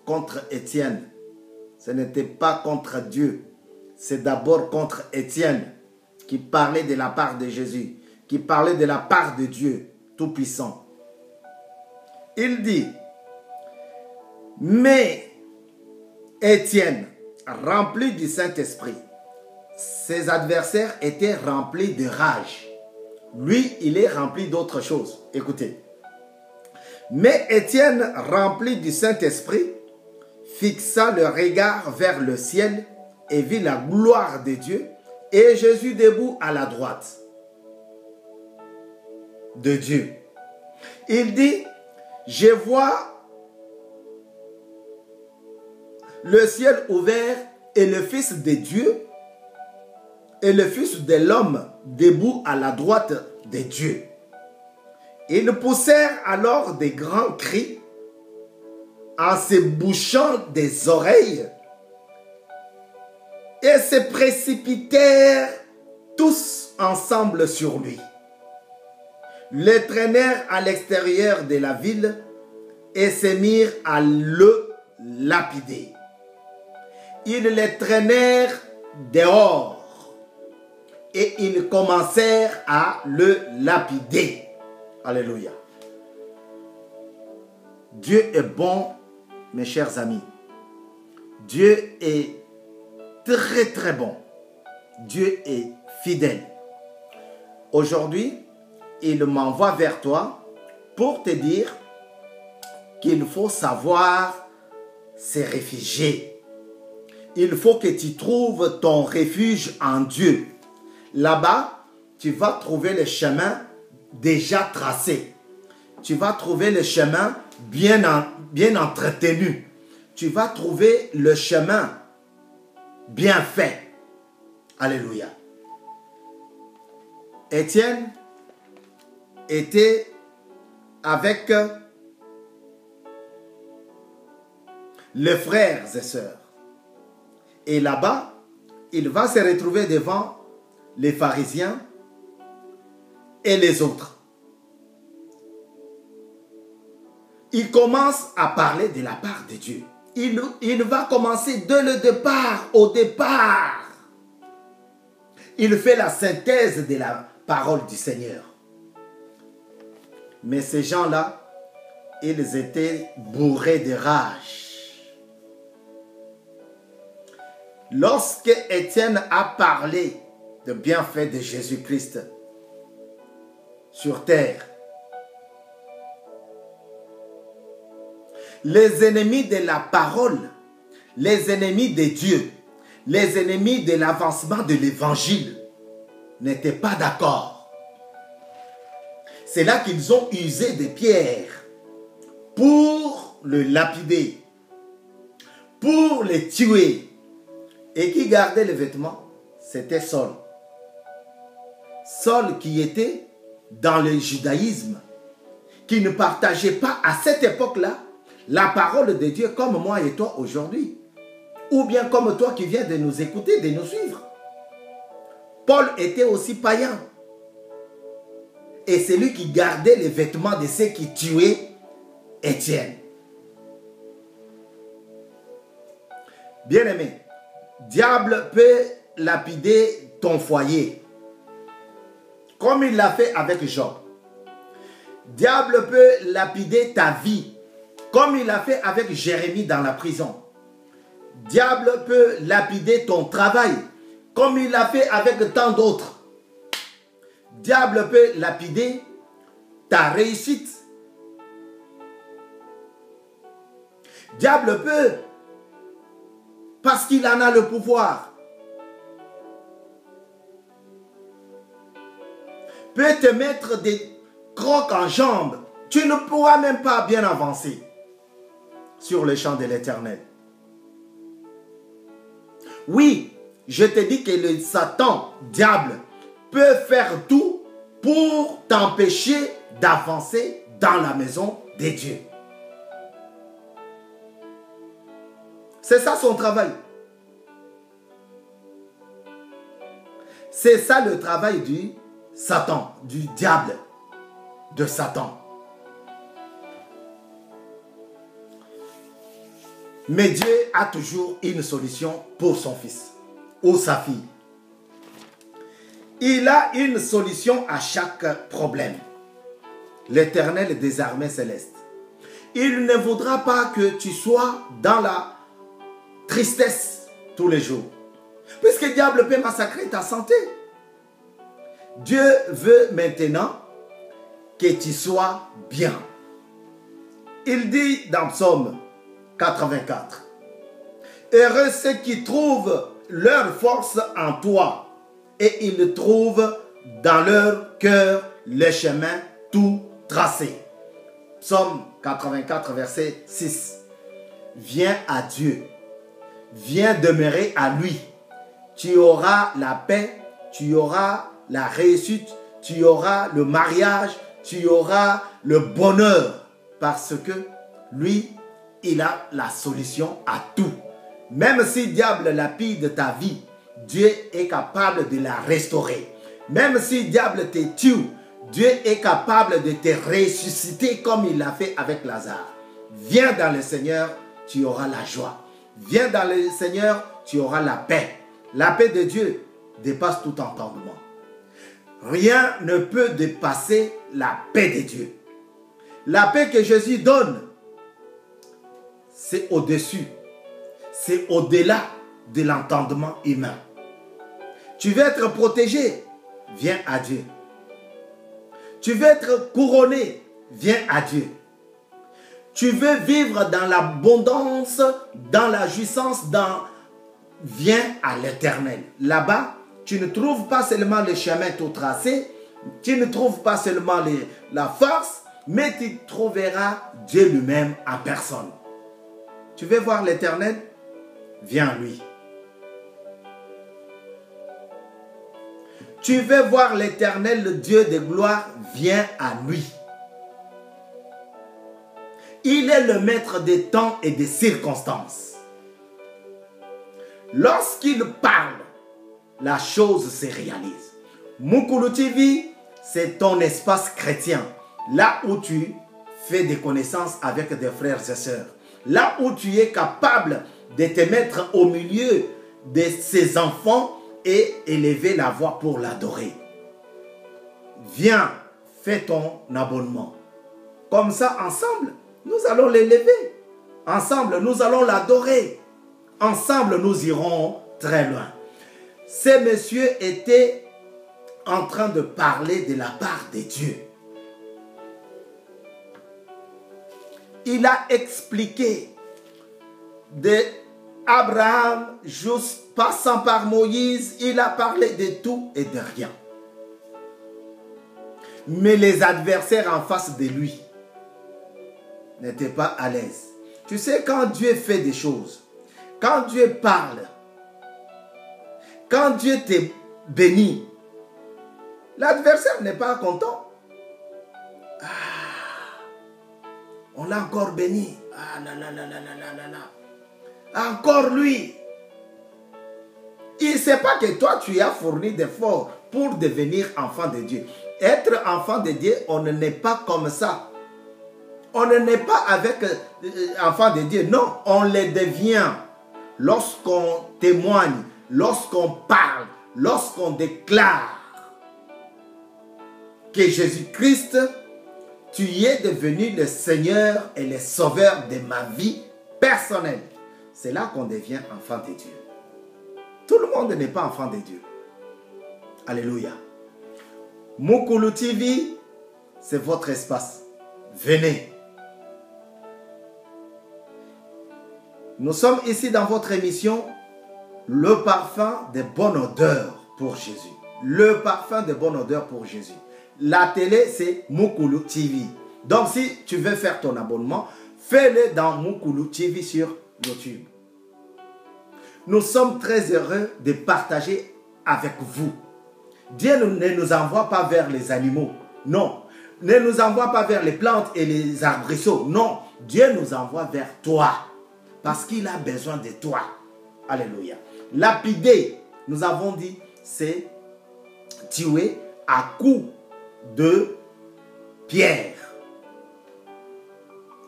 contre Étienne. Ce n'était pas contre Dieu. C'est d'abord contre Étienne qui parlait de la part de Jésus, qui parlait de la part de Dieu Tout-Puissant. Il dit, mais Étienne, rempli du Saint-Esprit, ses adversaires étaient remplis de rage. Lui, il est rempli d'autre chose. Écoutez. Mais Étienne, rempli du Saint-Esprit, fixa le regard vers le ciel et vit la gloire de Dieu et Jésus debout à la droite de Dieu. Il dit, je vois le ciel ouvert et le Fils de Dieu et le Fils de l'homme debout à la droite de Dieu. Ils poussèrent alors des grands cris en se bouchant des oreilles et se précipitèrent tous ensemble sur lui. Le traînèrent à l'extérieur de la ville et se mirent à le lapider. Ils le traînèrent dehors et ils commencèrent à le lapider. Alléluia. Dieu est bon, mes chers amis. Dieu est très très bon. Dieu est fidèle. Aujourd'hui, il m'envoie vers toi pour te dire qu'il faut savoir se réfugier. Il faut que tu trouves ton refuge en Dieu. Là-bas, tu vas trouver le chemin déjà tracé. Tu vas trouver le chemin bien entretenu. Tu vas trouver le chemin bien fait. Alléluia. Étienne était avec les frères et sœurs. Et là-bas, il va se retrouver devant les pharisiens et les autres. Il commence à parler de la part de Dieu. Il va commencer dès le départ, au départ. Il fait la synthèse de la parole du Seigneur. Mais ces gens-là, ils étaient bourrés de rage. Lorsque Étienne a parlé de bienfaits de Jésus-Christ sur terre, les ennemis de la parole, les ennemis de Dieu, les ennemis de l'avancement de l'évangile n'étaient pas d'accord. C'est là qu'ils ont usé des pierres pour le lapider, pour le tuer. Et qui gardait les vêtements? C'était Saul. Saul qui était dans le judaïsme, qui ne partageait pas à cette époque-là la parole de Dieu comme moi et toi aujourd'hui. Ou bien comme toi qui viens de nous écouter, de nous suivre. Paul était aussi païen. Et c'est lui qui gardait les vêtements de ceux qui tuaient Étienne. Bien-aimé, diable peut lapider ton foyer, comme il l'a fait avec Job. Diable peut lapider ta vie, comme il l'a fait avec Jérémie dans la prison. Diable peut lapider ton travail, comme il l'a fait avec tant d'autres. Diable peut lapider ta réussite. Diable peut, parce qu'il en a le pouvoir, peut te mettre des crocs en jambes. Tu ne pourras même pas bien avancer sur le champ de l'Éternel. Oui, je te dis que le Satan, diable, peut faire tout pour t'empêcher d'avancer dans la maison de Dieu. C'est ça son travail. C'est ça le travail du Satan, du diable, de Satan. Mais Dieu a toujours une solution pour son fils ou sa fille. Il a une solution à chaque problème. L'Éternel des armées célestes. Il ne voudra pas que tu sois dans la tristesse tous les jours. Puisque le diable peut massacrer ta santé. Dieu veut maintenant que tu sois bien. Il dit dans Psaume 84. Heureux ceux qui trouvent leur force en toi et ils trouvent dans leur cœur le chemin tout tracé. Psaume 84, verset 6. Viens à Dieu. Viens demeurer à lui. Tu auras la paix, tu auras la réussite, tu auras le mariage, tu auras le bonheur. Parce que lui, il a la solution à tout. Même si le diable lapide ta vie, Dieu est capable de la restaurer. Même si le diable te tue, Dieu est capable de te ressusciter comme il l'a fait avec Lazare. Viens dans le Seigneur, tu auras la joie. Viens dans le Seigneur, tu auras la paix. La paix de Dieu dépasse tout entendement. Rien ne peut dépasser la paix de Dieu. La paix que Jésus donne, c'est au-dessus, c'est au-delà de l'entendement humain. Tu veux être protégé, viens à Dieu. Tu veux être couronné, viens à Dieu. Tu veux vivre dans l'abondance, dans la jouissance, viens à l'Éternel. Là-bas, tu ne trouves pas seulement le chemin tout tracé, tu ne trouves pas seulement la force, mais tu trouveras Dieu lui-même en personne. Tu veux voir l'Éternel? Viens à lui. Tu veux voir l'Éternel, le Dieu de gloire? Viens à lui. Il est le maître des temps et des circonstances. Lorsqu'il parle, la chose se réalise. Mukulu TV, c'est ton espace chrétien. Là où tu fais des connaissances avec des frères et sœurs. Là où tu es capable de te mettre au milieu de ses enfants et élever la voix pour l'adorer. Viens, fais ton abonnement. Comme ça, ensemble, nous allons l'élever. Ensemble, nous allons l'adorer. Ensemble, nous irons très loin. Ce monsieur était en train de parler de la part de Dieu. Il a expliqué de Abraham, juste passant par Moïse, il a parlé de tout et de rien. Mais les adversaires en face de lui n'étaient pas à l'aise. Tu sais, quand Dieu fait des choses, quand Dieu parle, quand Dieu te bénit, l'adversaire n'est pas content. On l'a encore béni. Ah là là là là là là là. Encore lui. Il ne sait pas que toi, tu as fourni d'efforts pour devenir enfant de Dieu. Être enfant de Dieu, on ne n'est pas comme ça. On ne n'est pas avec enfant de Dieu. Non, on le devient lorsqu'on témoigne, lorsqu'on parle, lorsqu'on déclare que Jésus-Christ, tu es devenu le Seigneur et le Sauveur de ma vie personnelle. C'est là qu'on devient enfant de Dieu. Tout le monde n'est pas enfant de Dieu. Alléluia. Mukulu TV, c'est votre espace. Venez. Nous sommes ici dans votre émission, le parfum de bonne odeur pour Jésus. Le parfum de bonne odeur pour Jésus. La télé, c'est Mukulu TV. Donc, si tu veux faire ton abonnement, fais-le dans Mukulu TV sur YouTube. Nous sommes très heureux de partager avec vous. Dieu ne nous envoie pas vers les animaux. Non. Ne nous envoie pas vers les plantes et les arbrisseaux. Non. Dieu nous envoie vers toi. Parce qu'il a besoin de toi. Alléluia. Lapider, nous avons dit, c'est tuer à coups de pierre.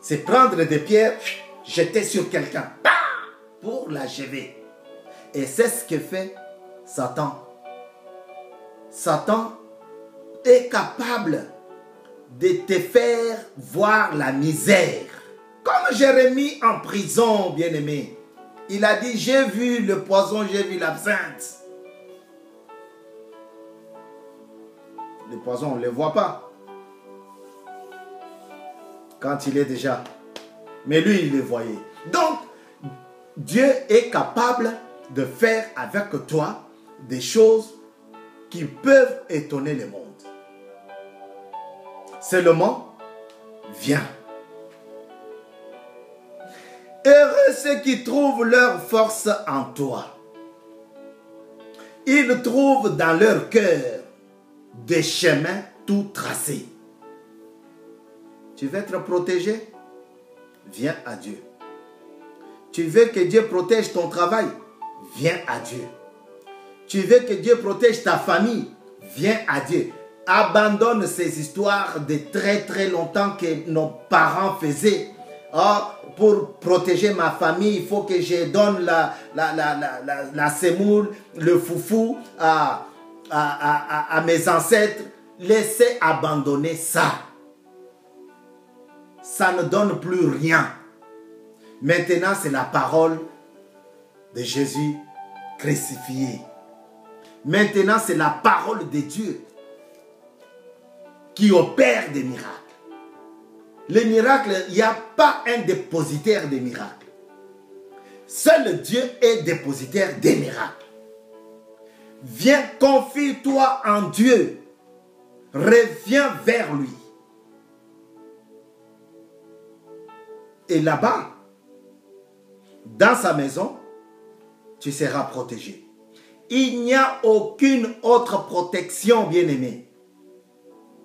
C'est prendre des pierres, jeter sur quelqu'un. Bah! Pour l'achever. Et c'est ce que fait Satan. Satan est capable de te faire voir la misère. Comme Jérémie en prison, bien-aimé. Il a dit, j'ai vu le poison, j'ai vu l'absinthe. Le poison, on ne le voit pas. Quand il est déjà. Mais lui, il le voyait. Donc, Dieu est capable de faire avec toi des choses qui peuvent étonner le monde. Seulement, viens. Heureux ceux qui trouvent leur force en toi. Ils trouvent dans leur cœur des chemins tout tracés. Tu veux être protégé? Viens à Dieu. Tu veux que Dieu protège ton travail? Viens à Dieu. Tu veux que Dieu protège ta famille? Viens à Dieu. Abandonne ces histoires de très très longtemps que nos parents faisaient. Oh, pour protéger ma famille, il faut que je donne la semoule, le foufou à mes ancêtres. Laissez abandonner ça. Ça ne donne plus rien. Maintenant, c'est la parole de Jésus crucifié. Maintenant, c'est la parole de Dieu qui opère des miracles. Les miracles, il n'y a pas un dépositaire des miracles. Seul Dieu est dépositaire des miracles. Viens, confie-toi en Dieu. Reviens vers lui. Et là-bas, dans sa maison, tu seras protégé. Il n'y a aucune autre protection, bien-aimé.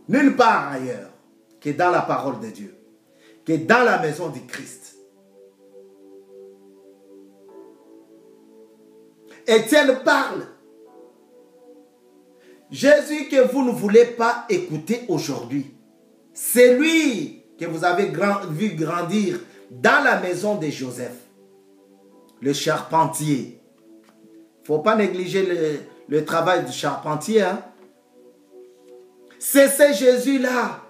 Nulle part ailleurs que dans la parole de Dieu, que dans la maison du Christ. Étienne parle. Jésus que vous ne voulez pas écouter aujourd'hui, c'est lui que vous avez vu grandir dans la maison de Joseph, le charpentier. Il ne faut pas négliger le travail du charpentier. Hein? C'est ce Jésus-là.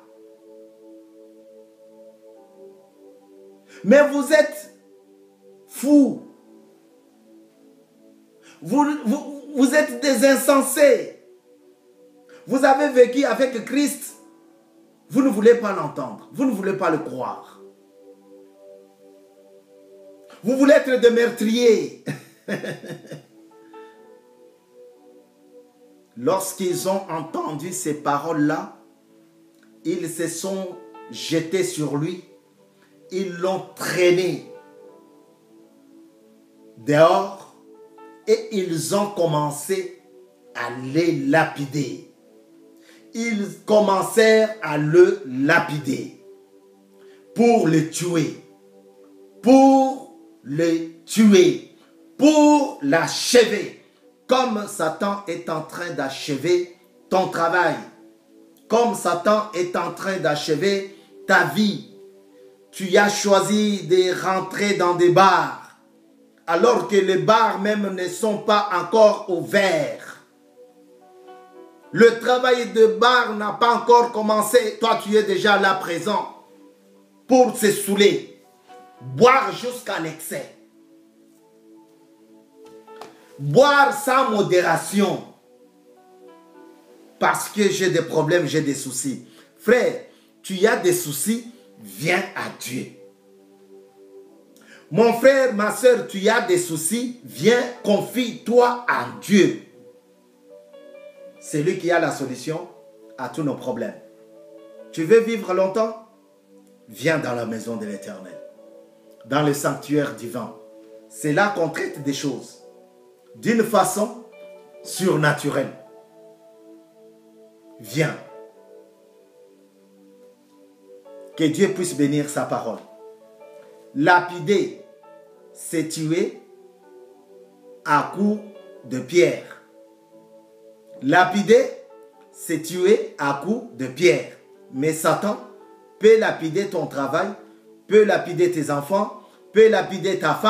Mais vous êtes fous. Vous êtes des insensés. Vous avez vécu avec Christ. Vous ne voulez pas l'entendre. Vous ne voulez pas le croire. Vous voulez être des meurtriers. Lorsqu'ils ont entendu ces paroles-là, ils se sont jetés sur lui. Ils l'ont traîné dehors et ils ont commencé à le lapider. Ils commencèrent à le lapider pour le tuer, pour l'achever, comme Satan est en train d'achever ton travail, comme Satan est en train d'achever ta vie. Tu as choisi de rentrer dans des bars, alors que les bars même ne sont pas encore ouverts. Le travail de bar n'a pas encore commencé. Toi, tu es déjà là présent pour se saouler, boire jusqu'à l'excès, boire sans modération, parce que j'ai des problèmes, j'ai des soucis. Frère, tu as des soucis, viens à Dieu. Mon frère, ma soeur, tu as des soucis, viens, confie-toi en Dieu. C'est lui qui a la solution à tous nos problèmes. Tu veux vivre longtemps? Viens dans la maison de l'Éternel, dans le sanctuaire divin. C'est là qu'on traite des choses d'une façon surnaturelle. Viens. Que Dieu puisse bénir sa parole. Lapider, c'est tuer à coups de pierre. Lapider, c'est tuer à coups de pierre. Mais Satan peut lapider ton travail, peut lapider tes enfants, peut lapider ta femme.